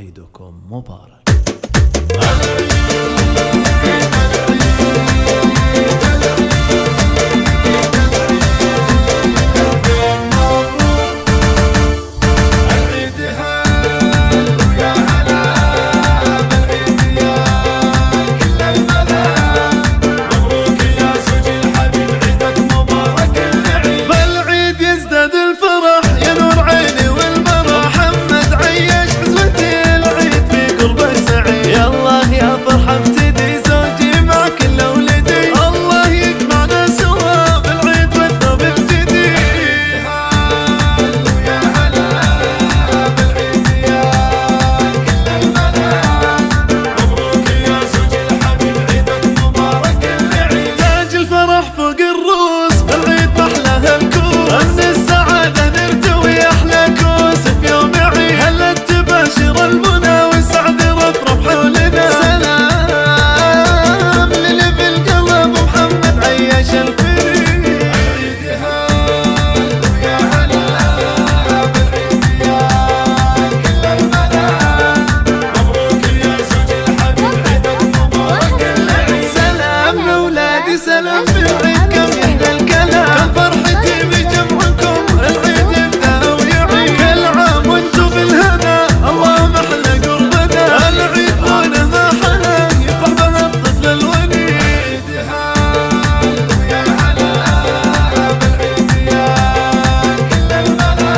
عيدكم مبارك. سلام بالعيد كم يحلى الكلام، كم فرحتي بجمعكم العيد يبدأ ويعيد، كل عام وانتم بالهنا الله محلى قربنا، العيد دونه ما حلا يفرح بها الطفل الوليد. عيد هلا ويا هلا بالعيد يا كل الملا،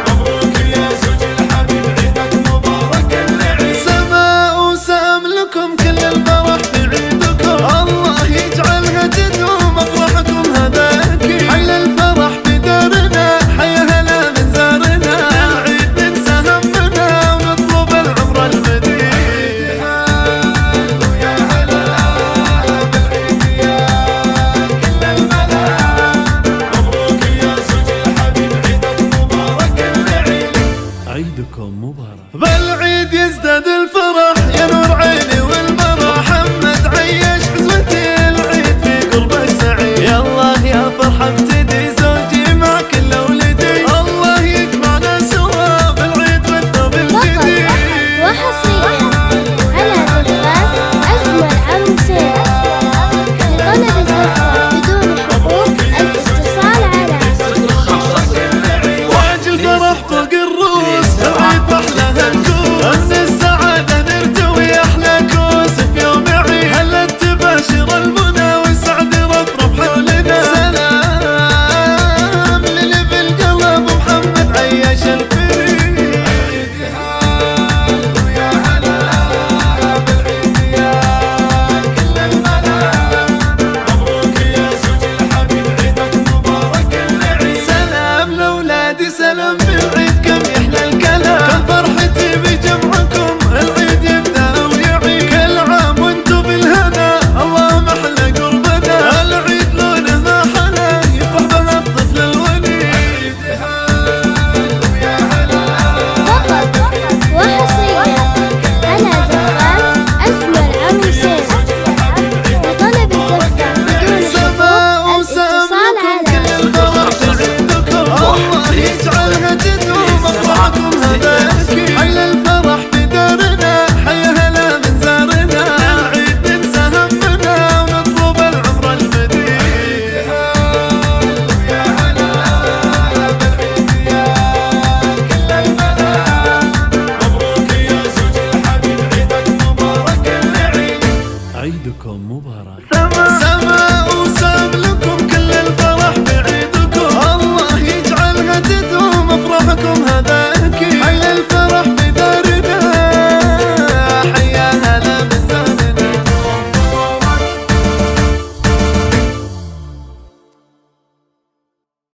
مبروك يا زوج الحبيب عيدك مبارك العيد، سماء وسام لكم كل الفرح في عيدكم، الله يجعلها تدوم افراحكم هذا اكيد، حل الفرح في دارنا حيا هلا من زارنا، العيد ننسى همنا ونطلب العمر المديد. عيد هلا ويا هلا بالعيد يا كل الملا، مبروك يا زوج الحبيب عيدك مبارك العيد. عيدكم مبارك. بالعيد يزداد الفرح يا نور عيني